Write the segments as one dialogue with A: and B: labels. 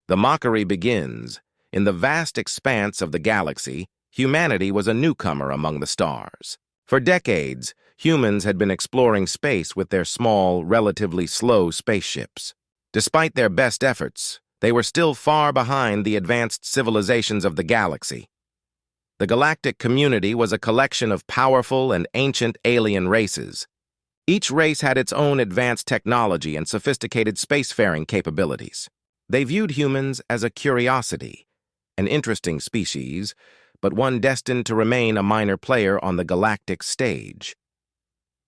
A: The mockery begins. In the vast expanse of the galaxy, humanity was a newcomer among the stars. For decades, humans had been exploring space with their small, relatively slow spaceships. Despite their best efforts, they were still far behind the advanced civilizations of the galaxy. The galactic community was a collection of powerful and ancient alien races. Each race had its own advanced technology and sophisticated spacefaring capabilities. They viewed humans as a curiosity, an interesting species, but one destined to remain a minor player on the galactic stage.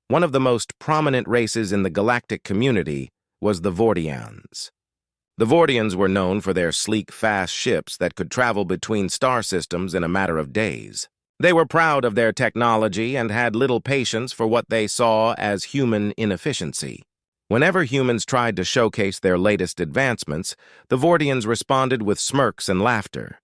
A: One of the most prominent races in the galactic community was the Vordians. The Vordians were known for their sleek, fast ships that could travel between star systems in a matter of days. They were proud of their technology and had little patience for what they saw as human inefficiency. Whenever humans tried to showcase their latest advancements, the Vordians responded with smirks and laughter.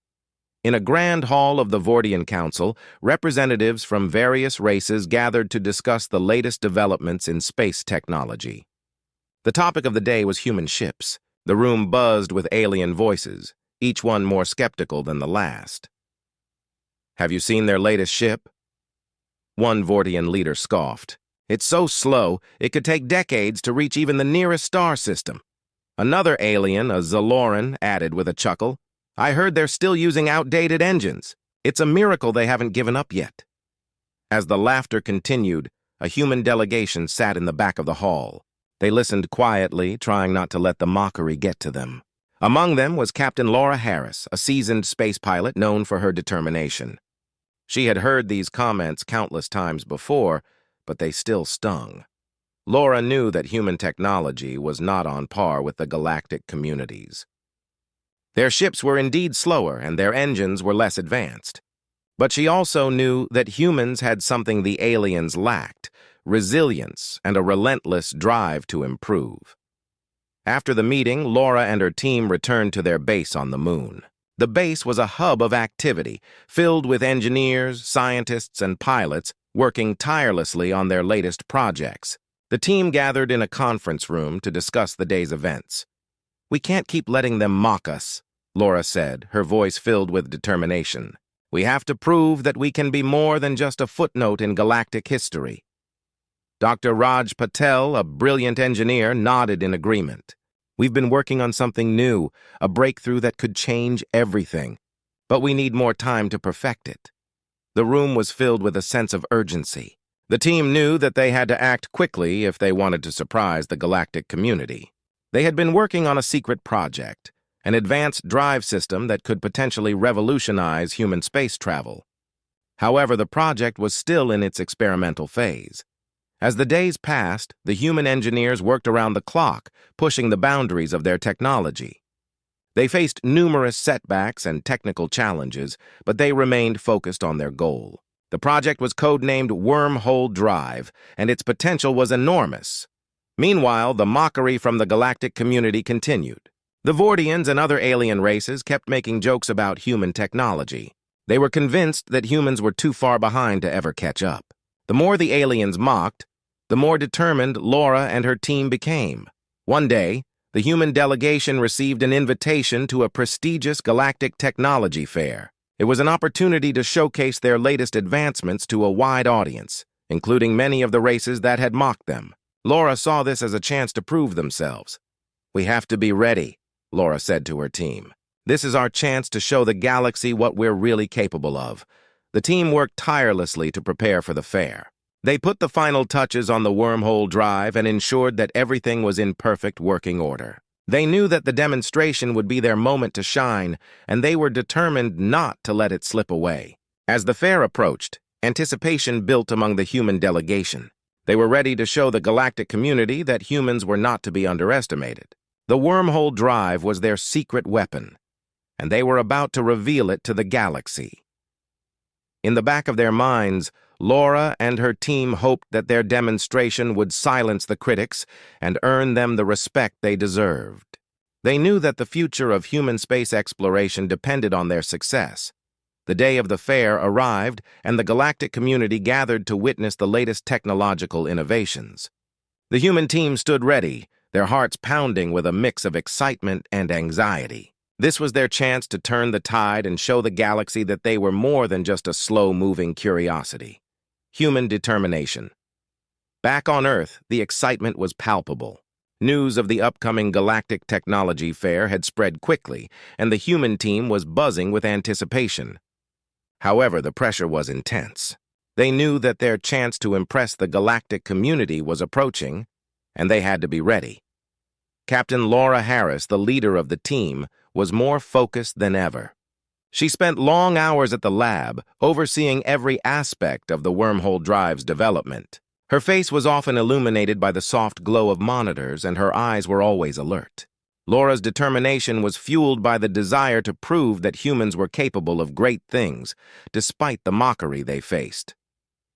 A: In a grand hall of the Vordian Council, representatives from various races gathered to discuss the latest developments in space technology. The topic of the day was human ships. The room buzzed with alien voices, each one more skeptical than the last. "Have you seen their latest ship?" One Vordian leader scoffed. "It's so slow, it could take decades to reach even the nearest star system." Another alien, a Zaloran, added with a chuckle, "I heard they're still using outdated engines. It's a miracle they haven't given up yet." As the laughter continued, a human delegation sat in the back of the hall. They listened quietly, trying not to let the mockery get to them. Among them was Captain Laura Harris, a seasoned space pilot known for her determination. She had heard these comments countless times before, but they still stung. Laura knew that human technology was not on par with the galactic communities. Their ships were indeed slower and their engines were less advanced. But she also knew that humans had something the aliens lacked: resilience and a relentless drive to improve. After the meeting, Laura and her team returned to their base on the moon. The base was a hub of activity, filled with engineers, scientists, and pilots working tirelessly on their latest projects. The team gathered in a conference room to discuss the day's events. "We can't keep letting them mock us," Laura said, her voice filled with determination. "We have to prove that we can be more than just a footnote in galactic history." Dr. Raj Patel, a brilliant engineer, nodded in agreement. "We've been working on something new, a breakthrough that could change everything, but we need more time to perfect it." The room was filled with a sense of urgency. The team knew that they had to act quickly if they wanted to surprise the galactic community. They had been working on a secret project, an advanced drive system that could potentially revolutionize human space travel. However, the project was still in its experimental phase. As the days passed, the human engineers worked around the clock, pushing the boundaries of their technology. They faced numerous setbacks and technical challenges, but they remained focused on their goal. The project was codenamed Wormhole Drive, and its potential was enormous. Meanwhile, the mockery from the galactic community continued. The Vordians and other alien races kept making jokes about human technology. They were convinced that humans were too far behind to ever catch up. The more the aliens mocked, the more determined Laura and her team became. One day, the human delegation received an invitation to a prestigious galactic technology fair. It was an opportunity to showcase their latest advancements to a wide audience, including many of the races that had mocked them. Laura saw this as a chance to prove themselves. "We have to be ready," Laura said to her team. "This is our chance to show the galaxy what we're really capable of." The team worked tirelessly to prepare for the fair. They put the final touches on the Wormhole Drive and ensured that everything was in perfect working order. They knew that the demonstration would be their moment to shine, and they were determined not to let it slip away. As the fair approached, anticipation built among the human delegation. They were ready to show the galactic community that humans were not to be underestimated. The Wormhole Drive was their secret weapon, and they were about to reveal it to the galaxy. In the back of their minds, Laura and her team hoped that their demonstration would silence the critics and earn them the respect they deserved. They knew that the future of human space exploration depended on their success. The day of the fair arrived, and the galactic community gathered to witness the latest technological innovations. The human team stood ready, their hearts pounding with a mix of excitement and anxiety. This was their chance to turn the tide and show the galaxy that they were more than just a slow-moving curiosity. Human determination. Back on Earth, the excitement was palpable. News of the upcoming Galactic Technology Fair had spread quickly, and the human team was buzzing with anticipation. However, the pressure was intense. They knew that their chance to impress the galactic community was approaching, and they had to be ready. Captain Laura Harris, the leader of the team, was more focused than ever. She spent long hours at the lab, overseeing every aspect of the Wormhole drive's development. Her face was often illuminated by the soft glow of monitors, and her eyes were always alert. Laura's determination was fueled by the desire to prove that humans were capable of great things, despite the mockery they faced.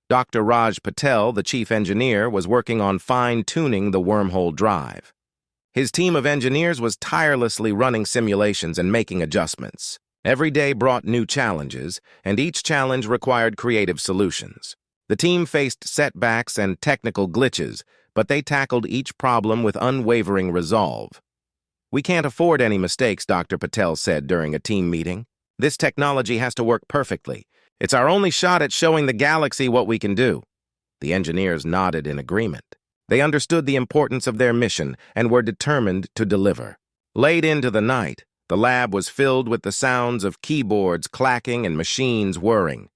A: Dr. Raj Patel, the chief engineer, was working on fine-tuning the Wormhole drive. His team of engineers was tirelessly running simulations and making adjustments. Every day brought new challenges, and each challenge required creative solutions. The team faced setbacks and technical glitches, but they tackled each problem with unwavering resolve. "We can't afford any mistakes," Dr. Patel said during a team meeting. "This technology has to work perfectly. It's our only shot at showing the galaxy what we can do." The engineers nodded in agreement. They understood the importance of their mission and were determined to deliver. Late into the night, the lab was filled with the sounds of keyboards clacking and machines whirring.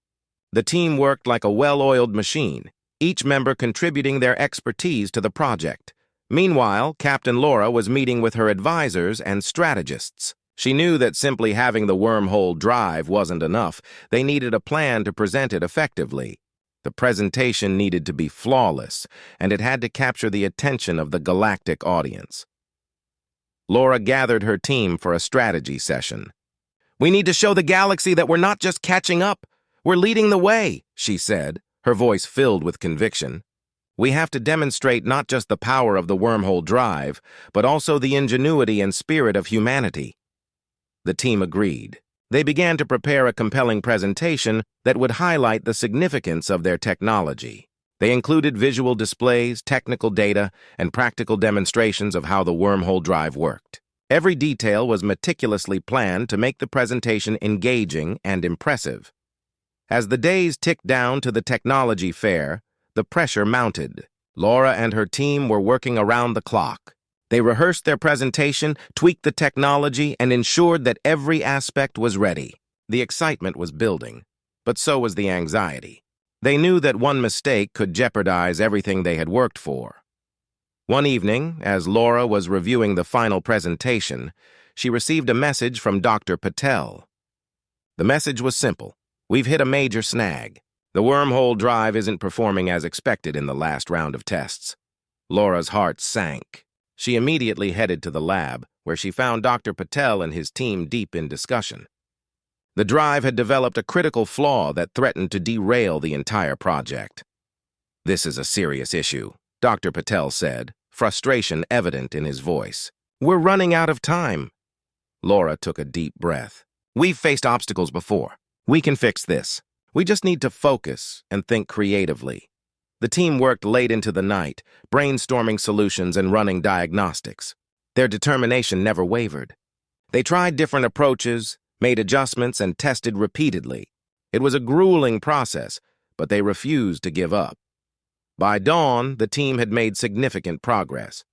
A: The team worked like a well-oiled machine, each member contributing their expertise to the project. Meanwhile, Captain Laura was meeting with her advisors and strategists. She knew that simply having the Wormhole drive wasn't enough. They needed a plan to present it effectively. The presentation needed to be flawless, and it had to capture the attention of the galactic audience. Laura gathered her team for a strategy session. "We need to show the galaxy that we're not just catching up. We're leading the way," she said, her voice filled with conviction. "We have to demonstrate not just the power of the Wormhole drive, but also the ingenuity and spirit of humanity." The team agreed. They began to prepare a compelling presentation that would highlight the significance of their technology. They included visual displays, technical data, and practical demonstrations of how the Wormhole drive worked. Every detail was meticulously planned to make the presentation engaging and impressive. As the days ticked down to the technology fair, the pressure mounted. Laura and her team were working around the clock. They rehearsed their presentation, tweaked the technology, and ensured that every aspect was ready. The excitement was building, but so was the anxiety. They knew that one mistake could jeopardize everything they had worked for. One evening, as Laura was reviewing the final presentation, she received a message from Dr. Patel. The message was simple. "We've hit a major snag. The Wormhole drive isn't performing as expected in the last round of tests." Laura's heart sank. She immediately headed to the lab, where she found Dr. Patel and his team deep in discussion. The drive had developed a critical flaw that threatened to derail the entire project. "This is a serious issue," Dr. Patel said, frustration evident in his voice. "We're running out of time." Laura took a deep breath. "We've faced obstacles before. We can fix this. We just need to focus and think creatively." The team worked late into the night, brainstorming solutions and running diagnostics. Their determination never wavered. They tried different approaches, made adjustments, and tested repeatedly. It was a grueling process, but they refused to give up. By dawn, the team had made significant progress.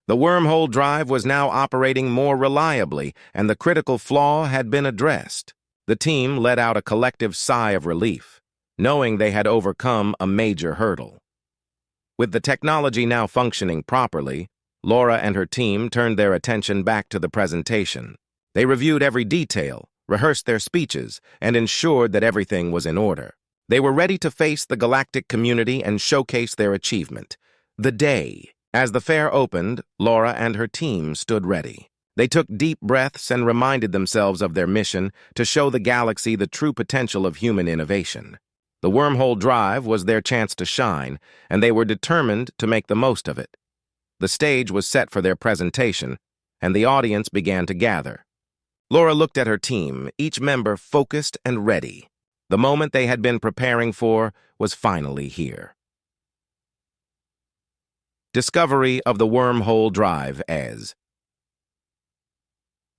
A: The Wormhole drive was now operating more reliably, and the critical flaw had been addressed. The team let out a collective sigh of relief, knowing they had overcome a major hurdle. With the technology now functioning properly, Laura and her team turned their attention back to the presentation. They reviewed every detail, rehearsed their speeches, and ensured that everything was in order. They were ready to face the galactic community and showcase their achievement. The day. As the fair opened, Laura and her team stood ready. They took deep breaths and reminded themselves of their mission to show the galaxy the true potential of human innovation. The Wormhole drive was their chance to shine, and they were determined to make the most of it. The stage was set for their presentation, and the audience began to gather. Laura looked at her team, each member focused and ready. The moment they had been preparing for was finally here. Discovery of the Wormhole drive as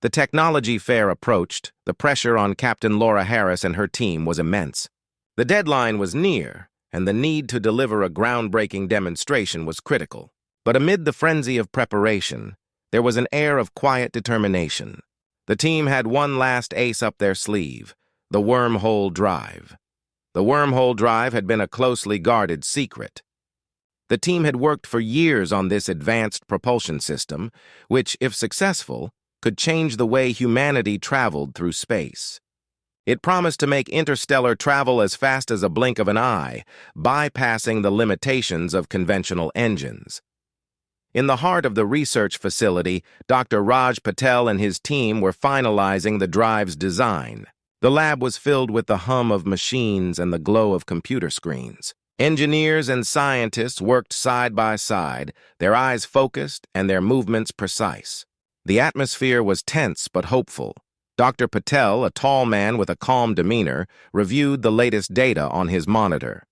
A: The technology fair approached. The pressure on Captain Laura Harris and her team was immense. The deadline was near, and the need to deliver a groundbreaking demonstration was critical. But amid the frenzy of preparation, there was an air of quiet determination. The team had one last ace up their sleeve, the Wormhole drive. The Wormhole drive had been a closely guarded secret. The team had worked for years on this advanced propulsion system, which, if successful, could change the way humanity traveled through space. It promised to make interstellar travel as fast as a blink of an eye, bypassing the limitations of conventional engines. In the heart of the research facility, Dr. Raj Patel and his team were finalizing the drive's design. The lab was filled with the hum of machines and the glow of computer screens. Engineers and scientists worked side by side, their eyes focused and their movements precise. The atmosphere was tense but hopeful. Dr. Patel, a tall man with a calm demeanor, reviewed the latest data on his monitor.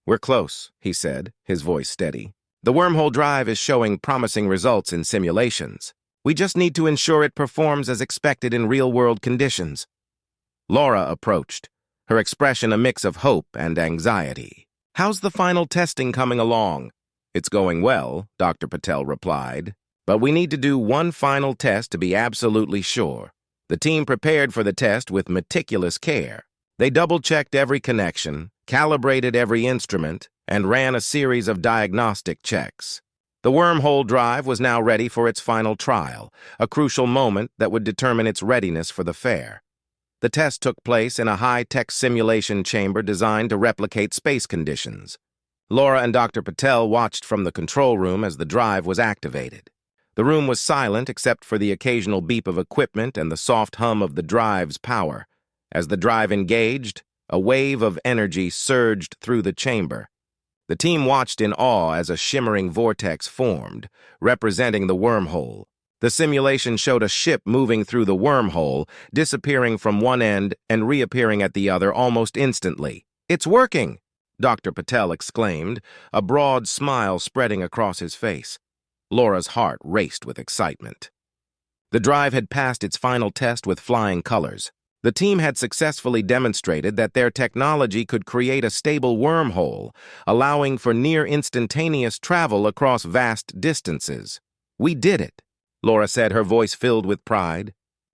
A: "We're close," he said, his voice steady. "The Wormhole drive is showing promising results in simulations. We just need to ensure it performs as expected in real-world conditions." Laura approached, her expression a mix of hope and anxiety. "How's the final testing coming along?" "It's going well," Dr. Patel replied. "But we need to do one final test to be absolutely sure." The team prepared for the test with meticulous care. They double-checked every connection, calibrated every instrument, and ran a series of diagnostic checks. The Wormhole drive was now ready for its final trial, a crucial moment that would determine its readiness for the fair. The test took place in a high-tech simulation chamber designed to replicate space conditions. Laura and Dr. Patel watched from the control room as the drive was activated. The room was silent except for the occasional beep of equipment and the soft hum of the drive's power. As the drive engaged, a wave of energy surged through the chamber. The team watched in awe as a shimmering vortex formed, representing the wormhole. The simulation showed a ship moving through the wormhole, disappearing from one end and reappearing at the other almost instantly. "It's working!" Dr. Patel exclaimed, a broad smile spreading across his face. Laura's heart raced with excitement. The drive had passed its final test with flying colors. The team had successfully demonstrated that their technology could create a stable wormhole, allowing for near-instantaneous travel across vast distances. "We did it," Laura said, her voice filled with pride.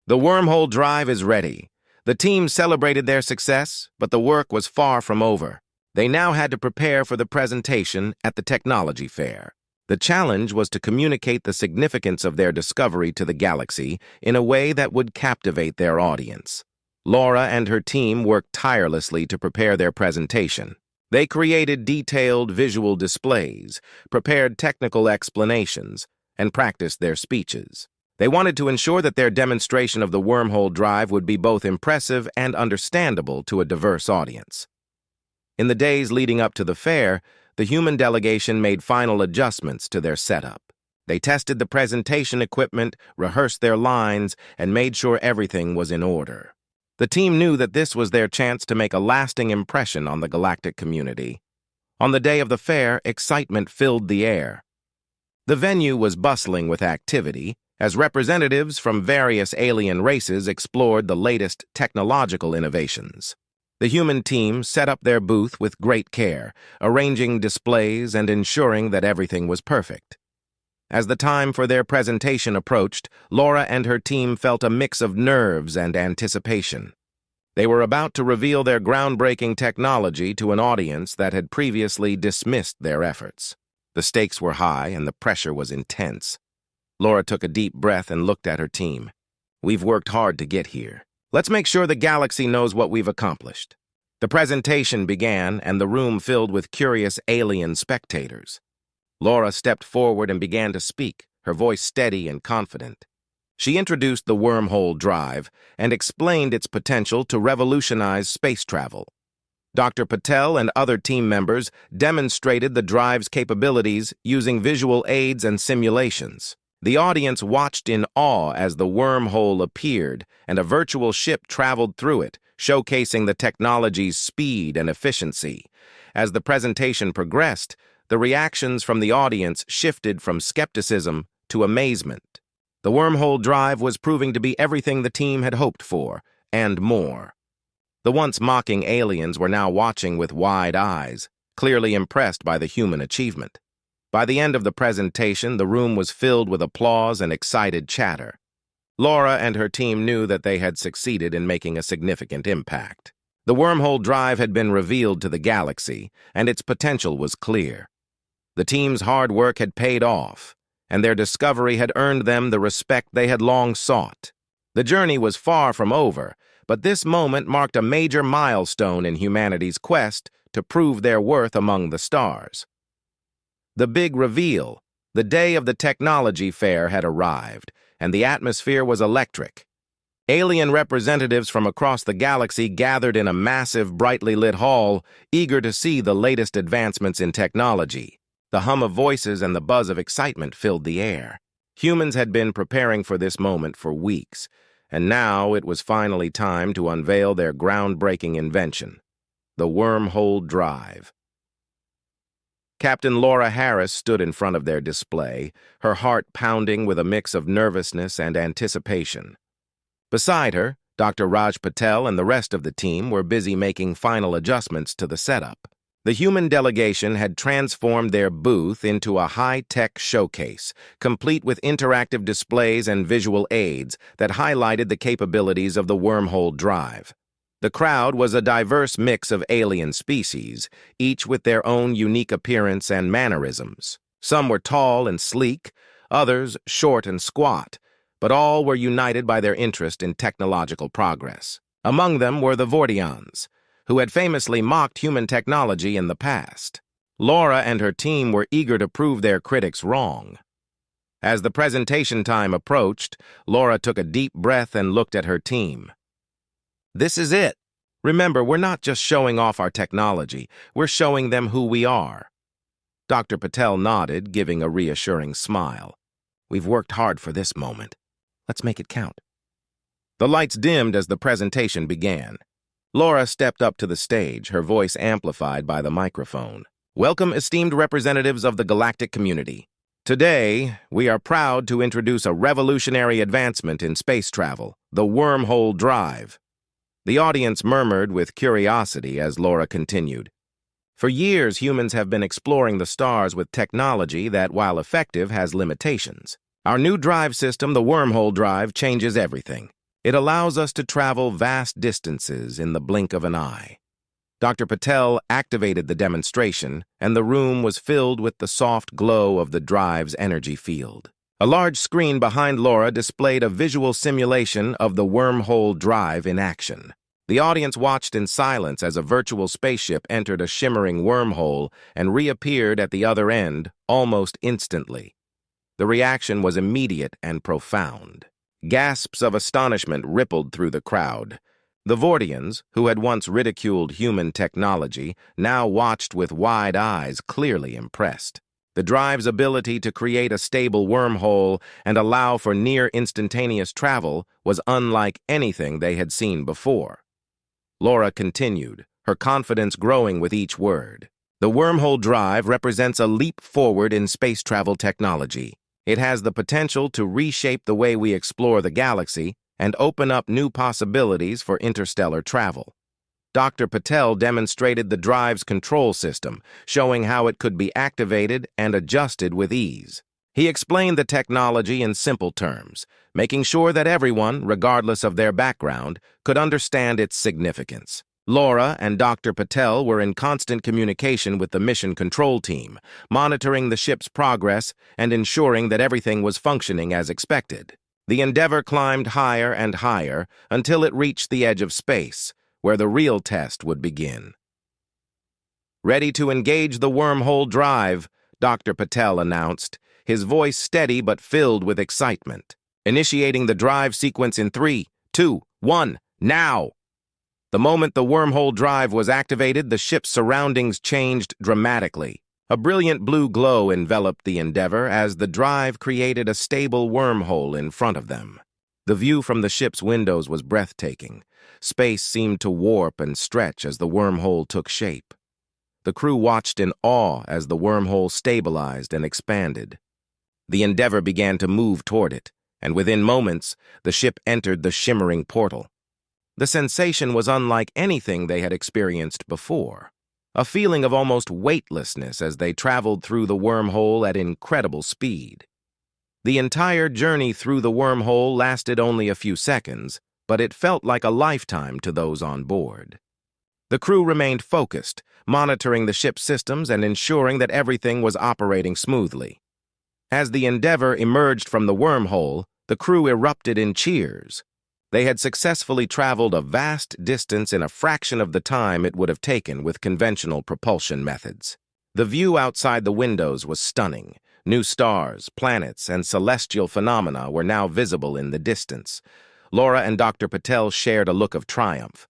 A: "The Wormhole drive is ready." The team celebrated their success, but the work was far from over. They now had to prepare for the presentation at the technology fair. The challenge was to communicate the significance of their discovery to the galaxy in a way that would captivate their audience. Laura and her team worked tirelessly to prepare their presentation. They created detailed visual displays, prepared technical explanations, and practiced their speeches. They wanted to ensure that their demonstration of the Wormhole drive would be both impressive and understandable to a diverse audience. In the days leading up to the fair, the human delegation made final adjustments to their setup. They tested the presentation equipment, rehearsed their lines, and made sure everything was in order. The team knew that this was their chance to make a lasting impression on the galactic community. On the day of the fair, excitement filled the air. The venue was bustling with activity, as representatives from various alien races explored the latest technological innovations. The human team set up their booth with great care, arranging displays and ensuring that everything was perfect. As the time for their presentation approached, Laura and her team felt a mix of nerves and anticipation. They were about to reveal their groundbreaking technology to an audience that had previously dismissed their efforts. The stakes were high and the pressure was intense. Laura took a deep breath and looked at her team. "We've worked hard to get here. Let's make sure the galaxy knows what we've accomplished." The presentation began, and the room filled with curious alien spectators. Laura stepped forward and began to speak, her voice steady and confident. She introduced the Wormhole drive and explained its potential to revolutionize space travel. Dr. Patel and other team members demonstrated the drive's capabilities using visual aids and simulations. The audience watched in awe as the wormhole appeared and a virtual ship traveled through it, showcasing the technology's speed and efficiency. As the presentation progressed, the reactions from the audience shifted from skepticism to amazement. The wormhole drive was proving to be everything the team had hoped for, and more. The once mocking aliens were now watching with wide eyes, clearly impressed by the human achievement. By the end of the presentation, the room was filled with applause and excited chatter. Laura and her team knew that they had succeeded in making a significant impact. The wormhole drive had been revealed to the galaxy, and its potential was clear. The team's hard work had paid off, and their discovery had earned them the respect they had long sought. The journey was far from over, but this moment marked a major milestone in humanity's quest to prove their worth among the stars. The big reveal, the day of the technology fair, had arrived, and the atmosphere was electric. Alien representatives from across the galaxy gathered in a massive, brightly lit hall, eager to see the latest advancements in technology. The hum of voices and the buzz of excitement filled the air. Humans had been preparing for this moment for weeks, and now it was finally time to unveil their groundbreaking invention, the wormhole drive. Captain Laura Harris stood in front of their display, her heart pounding with a mix of nervousness and anticipation. Beside her, Dr. Raj Patel and the rest of the team were busy making final adjustments to the setup. The human delegation had transformed their booth into a high-tech showcase, complete with interactive displays and visual aids that highlighted the capabilities of the wormhole drive. The crowd was a diverse mix of alien species, each with their own unique appearance and mannerisms. Some were tall and sleek, others short and squat, but all were united by their interest in technological progress. Among them were the Vortians, who had famously mocked human technology in the past. Laura and her team were eager to prove their critics wrong. As the presentation time approached, Laura took a deep breath and looked at her team. "This is it. Remember, we're not just showing off our technology, we're showing them who we are." Dr. Patel nodded, giving a reassuring smile. "We've worked hard for this moment. Let's make it count." The lights dimmed as the presentation began. Laura stepped up to the stage, her voice amplified by the microphone. "Welcome, esteemed representatives of the galactic community. Today, we are proud to introduce a revolutionary advancement in space travel, the wormhole drive." The audience murmured with curiosity as Laura continued. "For years, humans have been exploring the stars with technology that, while effective, has limitations. Our new drive system, the wormhole drive, changes everything. It allows us to travel vast distances in the blink of an eye." Dr. Patel activated the demonstration, and the room was filled with the soft glow of the drive's energy field. A large screen behind Laura displayed a visual simulation of the wormhole drive in action. The audience watched in silence as a virtual spaceship entered a shimmering wormhole and reappeared at the other end almost instantly. The reaction was immediate and profound. Gasps of astonishment rippled through the crowd. The Vortians, who had once ridiculed human technology, now watched with wide eyes, clearly impressed. The drive's ability to create a stable wormhole and allow for near-instantaneous travel was unlike anything they had seen before. Laura continued, her confidence growing with each word. "The wormhole drive represents a leap forward in space travel technology. It has the potential to reshape the way we explore the galaxy and open up new possibilities for interstellar travel." Dr. Patel demonstrated the drive's control system, showing how it could be activated and adjusted with ease. He explained the technology in simple terms, making sure that everyone, regardless of their background, could understand its significance. Laura and Dr. Patel were in constant communication with the mission control team, monitoring the ship's progress and ensuring that everything was functioning as expected. The Endeavour climbed higher and higher until it reached the edge of space, where the real test would begin. "Ready to engage the wormhole drive," Dr. Patel announced, his voice steady but filled with excitement. "Initiating the drive sequence in 3, 2, 1, now!" The moment the wormhole drive was activated, the ship's surroundings changed dramatically. A brilliant blue glow enveloped the Endeavour as the drive created a stable wormhole in front of them. The view from the ship's windows was breathtaking. Space seemed to warp and stretch as the wormhole took shape. The crew watched in awe as the wormhole stabilized and expanded. The Endeavour began to move toward it, and within moments, the ship entered the shimmering portal. The sensation was unlike anything they had experienced before, a feeling of almost weightlessness as they traveled through the wormhole at incredible speed. The entire journey through the wormhole lasted only a few seconds, but it felt like a lifetime to those on board. The crew remained focused, monitoring the ship's systems and ensuring that everything was operating smoothly. As the Endeavour emerged from the wormhole, the crew erupted in cheers. They had successfully traveled a vast distance in a fraction of the time it would have taken with conventional propulsion methods. The view outside the windows was stunning. New stars, planets, and celestial phenomena were now visible in the distance. Laura and Dr. Patel shared a look of triumph.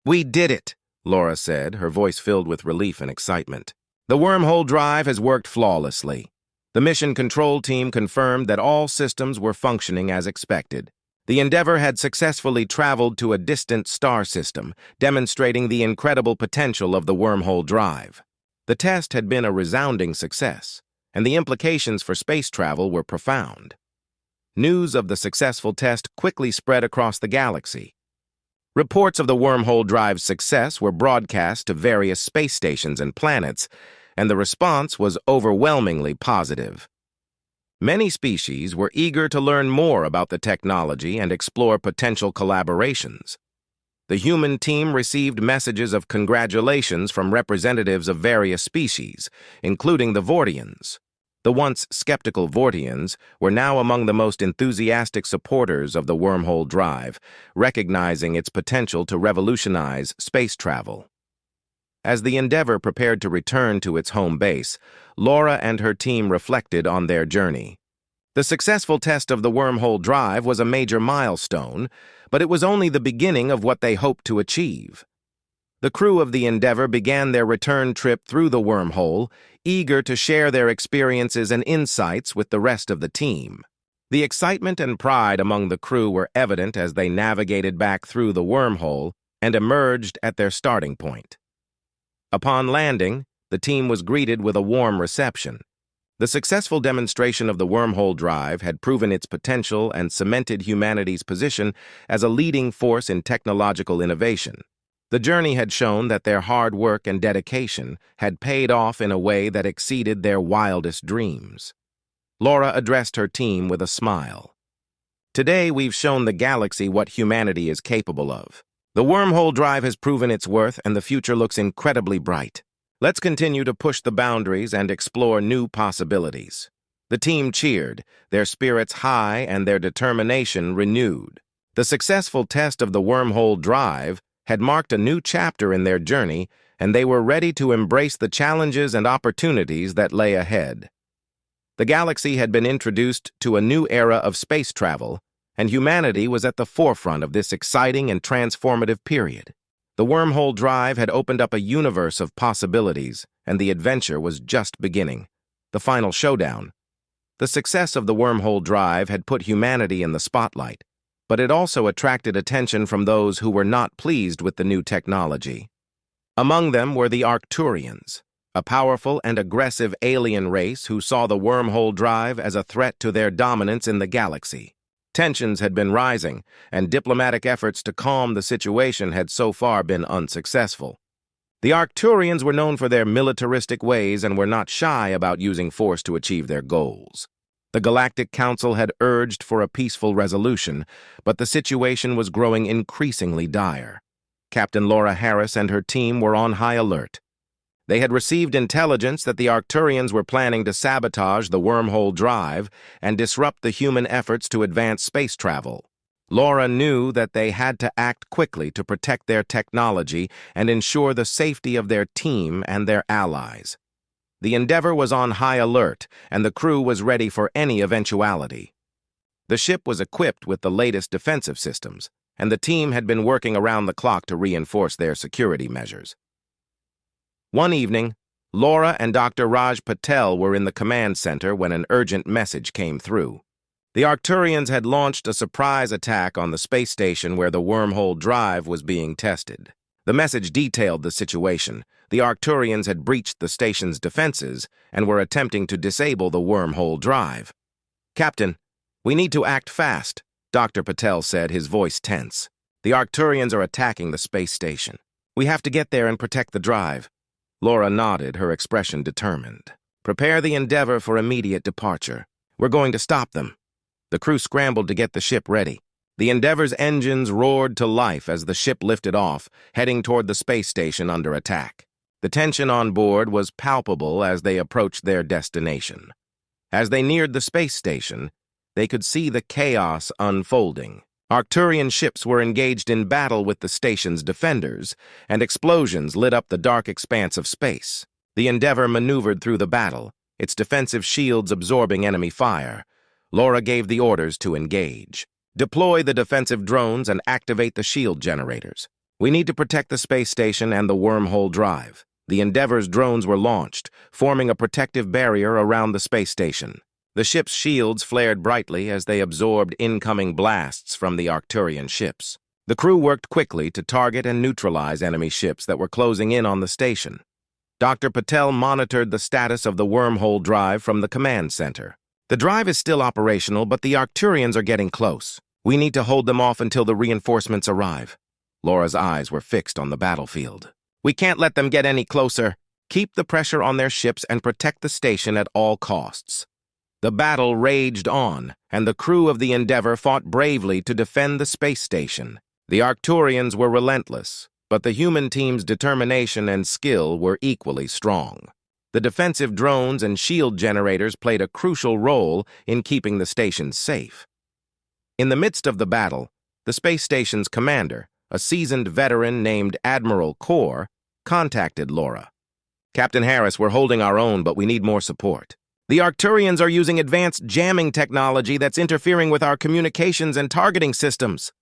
A: "We did it," Laura said, her voice filled with relief and excitement. "The wormhole drive has worked flawlessly." The mission control team confirmed that all systems were functioning as expected. The Endeavour had successfully traveled to a distant star system, demonstrating the incredible potential of the wormhole drive. The test had been a resounding success, and the implications for space travel were profound. News of the successful test quickly spread across the galaxy. Reports of the wormhole drive's success were broadcast to various space stations and planets, and the response was overwhelmingly positive. Many species were eager to learn more about the technology and explore potential collaborations. The human team received messages of congratulations from representatives of various species, including the Vortians. The once skeptical Vortians were now among the most enthusiastic supporters of the wormhole drive, recognizing its potential to revolutionize space travel. As the Endeavour prepared to return to its home base, Laura and her team reflected on their journey. The successful test of the wormhole drive was a major milestone, but it was only the beginning of what they hoped to achieve. The crew of the Endeavour began their return trip through the wormhole, eager to share their experiences and insights with the rest of the team. The excitement and pride among the crew were evident as they navigated back through the wormhole and emerged at their starting point. Upon landing, the team was greeted with a warm reception. The successful demonstration of the wormhole drive had proven its potential and cemented humanity's position as a leading force in technological innovation. The journey had shown that their hard work and dedication had paid off in a way that exceeded their wildest dreams. Laura addressed her team with a smile. "Today we've shown the galaxy what humanity is capable of. The wormhole drive has proven its worth and the future looks incredibly bright. Let's continue to push the boundaries and explore new possibilities." The team cheered, their spirits high and their determination renewed. The successful test of the wormhole drive had marked a new chapter in their journey, and they were ready to embrace the challenges and opportunities that lay ahead. The galaxy had been introduced to a new era of space travel, and humanity was at the forefront of this exciting and transformative period. The wormhole drive had opened up a universe of possibilities, and the adventure was just beginning. The final showdown. The success of the wormhole drive had put humanity in the spotlight, but it also attracted attention from those who were not pleased with the new technology. Among them were the Arcturians, a powerful and aggressive alien race who saw the wormhole drive as a threat to their dominance in the galaxy. Tensions had been rising, and diplomatic efforts to calm the situation had so far been unsuccessful. The Arcturians were known for their militaristic ways and were not shy about using force to achieve their goals. The Galactic Council had urged for a peaceful resolution, but the situation was growing increasingly dire. Captain Laura Harris and her team were on high alert. They had received intelligence that the Arcturians were planning to sabotage the wormhole drive and disrupt the human efforts to advance space travel. Laura knew that they had to act quickly to protect their technology and ensure the safety of their team and their allies. The Endeavour was on high alert, and the crew was ready for any eventuality. The ship was equipped with the latest defensive systems, and the team had been working around the clock to reinforce their security measures. One evening, Laura and Dr. Raj Patel were in the command center when an urgent message came through. The Arcturians had launched a surprise attack on the space station where the wormhole drive was being tested. The message detailed the situation. The Arcturians had breached the station's defenses and were attempting to disable the wormhole drive. "Captain, We need to act fast, Dr. Patel said, his voice tense. The Arcturians are attacking the space station. We have to get there and protect the drive. Laura nodded, her expression determined. Prepare the Endeavor for immediate departure. We're going to stop them. The crew scrambled to get the ship ready. The Endeavor's engines roared to life as the ship lifted off, heading toward the space station under attack. The tension on board was palpable as they approached their destination. As they neared the space station, they could see the chaos unfolding. Arcturian ships were engaged in battle with the station's defenders, and explosions lit up the dark expanse of space. The Endeavor maneuvered through the battle, its defensive shields absorbing enemy fire. Laura gave the orders to engage. Deploy the defensive drones and activate the shield generators. We need to protect the space station and the Wormhole drive. The Endeavor's drones were launched, forming a protective barrier around the space station. The ship's shields flared brightly as they absorbed incoming blasts from the Arcturian ships. The crew worked quickly to target and neutralize enemy ships that were closing in on the station. Dr. Patel monitored the status of the Wormhole drive from the command center. The drive is still operational, but the Arcturians are getting close. We need to hold them off until the reinforcements arrive. Laura's eyes were fixed on the battlefield. We can't let them get any closer. Keep the pressure on their ships and protect the station at all costs. The battle raged on, and the crew of the Endeavor fought bravely to defend the space station. The Arcturians were relentless, but the human team's determination and skill were equally strong. The defensive drones and shield generators played a crucial role in keeping the station safe. In the midst of the battle, the space station's commander, a seasoned veteran named Admiral Core, contacted Laura. Captain Harris, we're holding our own, but we need more support. The Arcturians are using advanced jamming technology that's interfering with our communications and targeting systems.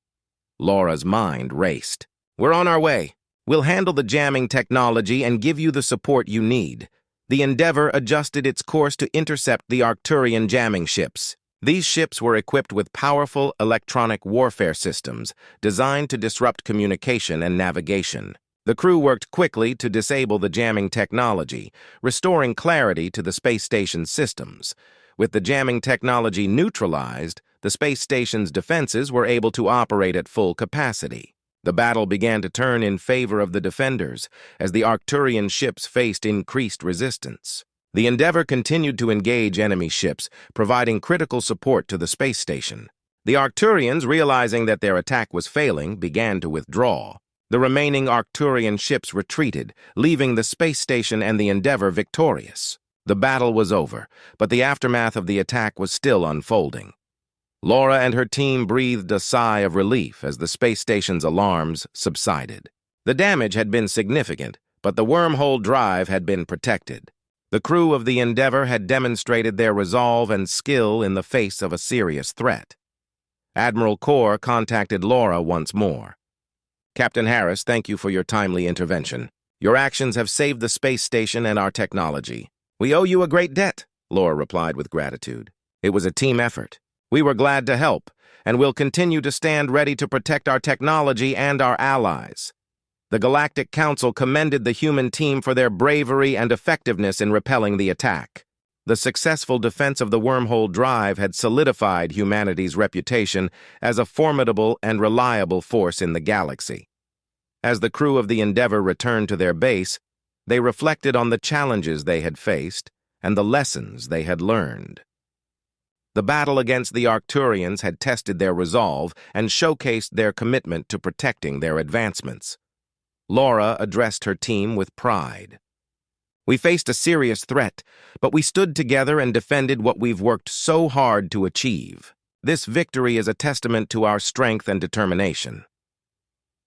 A: Laura's mind raced. We're on our way. We'll handle the jamming technology and give you the support you need. The Endeavor adjusted its course to intercept the Arcturian jamming ships. These ships were equipped with powerful electronic warfare systems designed to disrupt communication and navigation. The crew worked quickly to disable the jamming technology, restoring clarity to the space station's systems. With the jamming technology neutralized, the space station's defenses were able to operate at full capacity. The battle began to turn in favor of the defenders as the Arcturian ships faced increased resistance. The Endeavor continued to engage enemy ships, providing critical support to the space station. The Arcturians, realizing that their attack was failing, began to withdraw. The remaining Arcturian ships retreated, leaving the space station and the Endeavor victorious. The battle was over, but the aftermath of the attack was still unfolding. Laura and her team breathed a sigh of relief as the space station's alarms subsided. The damage had been significant, but the Wormhole drive had been protected. The crew of the Endeavor had demonstrated their resolve and skill in the face of a serious threat. Admiral Core contacted Laura once more. Captain Harris, thank you for your timely intervention. Your actions have saved the space station and our technology. We owe you a great debt, Laura replied with gratitude. It was a team effort. We were glad to help, and will continue to stand ready to protect our technology and our allies. The Galactic Council commended the human team for their bravery and effectiveness in repelling the attack. The successful defense of the Wormhole drive had solidified humanity's reputation as a formidable and reliable force in the galaxy. As the crew of the Endeavor returned to their base, they reflected on the challenges they had faced and the lessons they had learned. The battle against the Arcturians had tested their resolve and showcased their commitment to protecting their advancements. Laura addressed her team with pride. We faced a serious threat, but we stood together and defended what we've worked so hard to achieve. This victory is a testament to our strength and determination.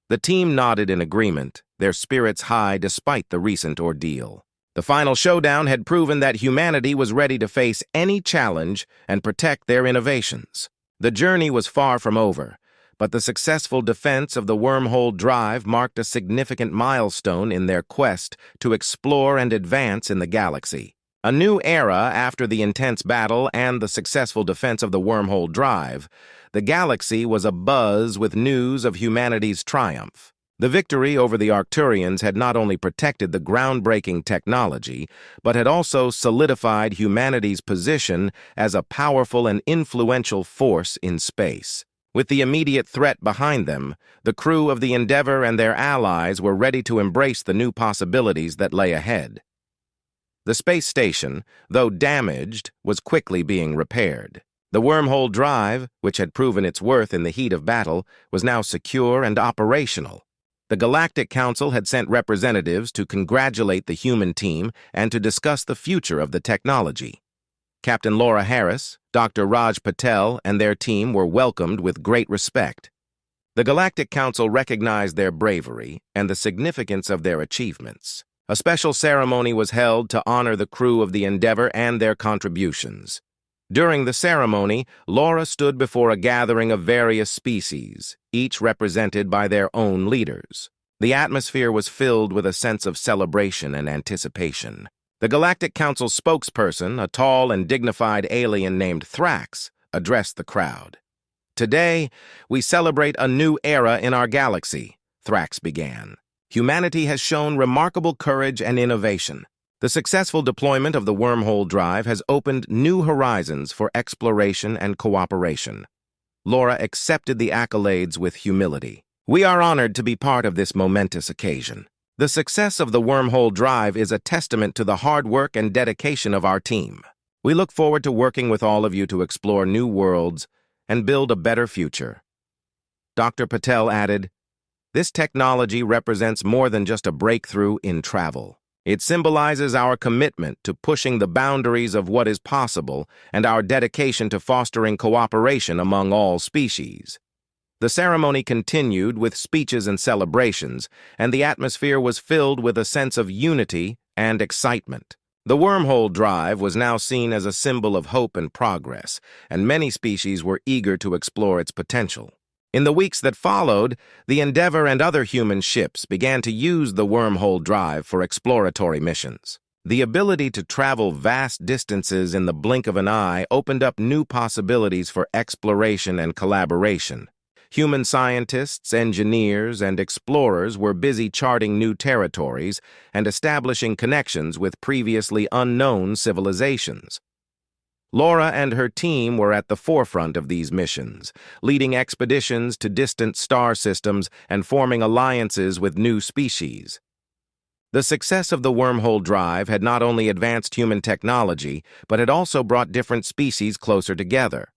A: The team nodded in agreement, their spirits high despite the recent ordeal. The final showdown had proven that humanity was ready to face any challenge and protect their innovations. The journey was far from over, but the successful defense of the Wormhole drive marked a significant milestone in their quest to explore and advance in the galaxy. A new era after the intense battle and the successful defense of the Wormhole drive, the galaxy was abuzz with news of humanity's triumph. The victory over the Arcturians had not only protected the groundbreaking technology, but had also solidified humanity's position as a powerful and influential force in space. With the immediate threat behind them, the crew of the Endeavour and their allies were ready to embrace the new possibilities that lay ahead. The space station, though damaged, was quickly being repaired. The Wormhole drive, which had proven its worth in the heat of battle, was now secure and operational. The Galactic Council had sent representatives to congratulate the human team and to discuss the future of the technology. Captain Laura Harris, Dr. Raj Patel, and their team were welcomed with great respect. The Galactic Council recognized their bravery and the significance of their achievements. A special ceremony was held to honor the crew of the Endeavour and their contributions. During the ceremony, Laura stood before a gathering of various species, each represented by their own leaders. The atmosphere was filled with a sense of celebration and anticipation. The Galactic Council spokesperson, a tall and dignified alien named Thrax, addressed the crowd. "Today, we celebrate a new era in our galaxy," Thrax began. "Humanity has shown remarkable courage and innovation. The successful deployment of the Wormhole drive has opened new horizons for exploration and cooperation." Laura accepted the accolades with humility. "We are honored to be part of this momentous occasion. The success of the Wormhole drive is a testament to the hard work and dedication of our team. We look forward to working with all of you to explore new worlds and build a better future." Dr. Patel added, "This technology represents more than just a breakthrough in travel. It symbolizes our commitment to pushing the boundaries of what is possible and our dedication to fostering cooperation among all species." The ceremony continued with speeches and celebrations, and the atmosphere was filled with a sense of unity and excitement. The Wormhole drive was now seen as a symbol of hope and progress, and many species were eager to explore its potential. In the weeks that followed, the Endeavour and other human ships began to use the Wormhole drive for exploratory missions. The ability to travel vast distances in the blink of an eye opened up new possibilities for exploration and collaboration. Human scientists, engineers, and explorers were busy charting new territories and establishing connections with previously unknown civilizations. Laura and her team were at the forefront of these missions, leading expeditions to distant star systems and forming alliances with new species. The success of the Wormhole drive had not only advanced human technology, but had also brought different species closer together.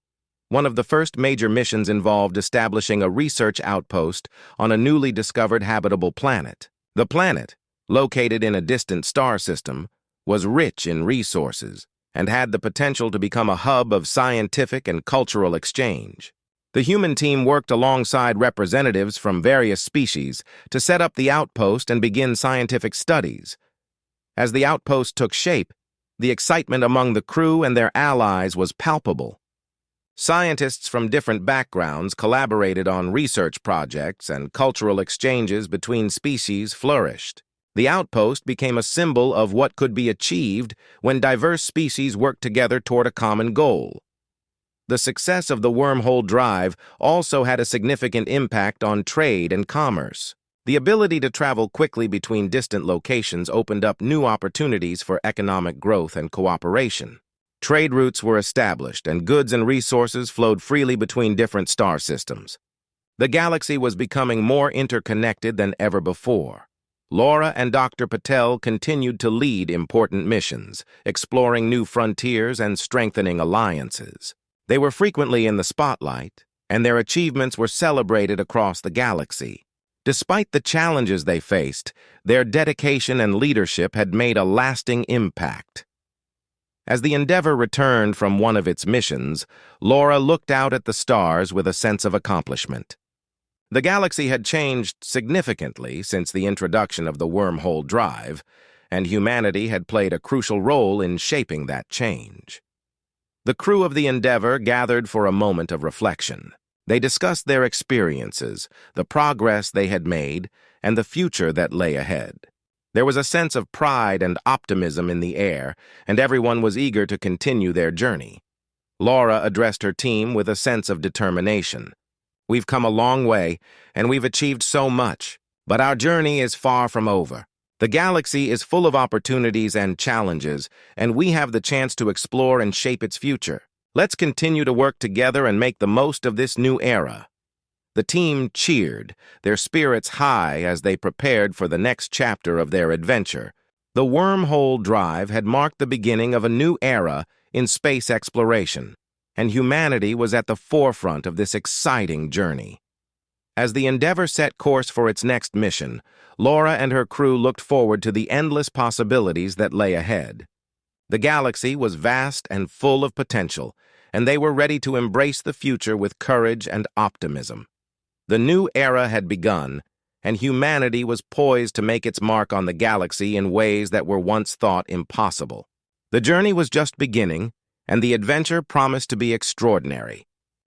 A: One of the first major missions involved establishing a research outpost on a newly discovered habitable planet. The planet, located in a distant star system, was rich in resources and had the potential to become a hub of scientific and cultural exchange. The human team worked alongside representatives from various species to set up the outpost and begin scientific studies. As the outpost took shape, the excitement among the crew and their allies was palpable. Scientists from different backgrounds collaborated on research projects, and cultural exchanges between species flourished. The outpost became a symbol of what could be achieved when diverse species worked together toward a common goal. The success of the Wormhole drive also had a significant impact on trade and commerce. The ability to travel quickly between distant locations opened up new opportunities for economic growth and cooperation. Trade routes were established, and goods and resources flowed freely between different star systems. The galaxy was becoming more interconnected than ever before. Laura and Dr. Patel continued to lead important missions, exploring new frontiers and strengthening alliances. They were frequently in the spotlight, and their achievements were celebrated across the galaxy. Despite the challenges they faced, their dedication and leadership had made a lasting impact. As the Endeavour returned from one of its missions, Laura looked out at the stars with a sense of accomplishment. The galaxy had changed significantly since the introduction of the Wormhole drive, and humanity had played a crucial role in shaping that change. The crew of the Endeavour gathered for a moment of reflection. They discussed their experiences, the progress they had made, and the future that lay ahead. There was a sense of pride and optimism in the air, and everyone was eager to continue their journey. Laura addressed her team with a sense of determination. "We've come a long way, and we've achieved so much. But our journey is far from over. The galaxy is full of opportunities and challenges, and we have the chance to explore and shape its future. Let's continue to work together and make the most of this new era. The team cheered, their spirits high as they prepared for the next chapter of their adventure. The Wormhole drive had marked the beginning of a new era in space exploration, and humanity was at the forefront of this exciting journey. As the Endeavour set course for its next mission, Laura and her crew looked forward to the endless possibilities that lay ahead. The galaxy was vast and full of potential, and they were ready to embrace the future with courage and optimism. The new era had begun, and humanity was poised to make its mark on the galaxy in ways that were once thought impossible. The journey was just beginning, and the adventure promised to be extraordinary.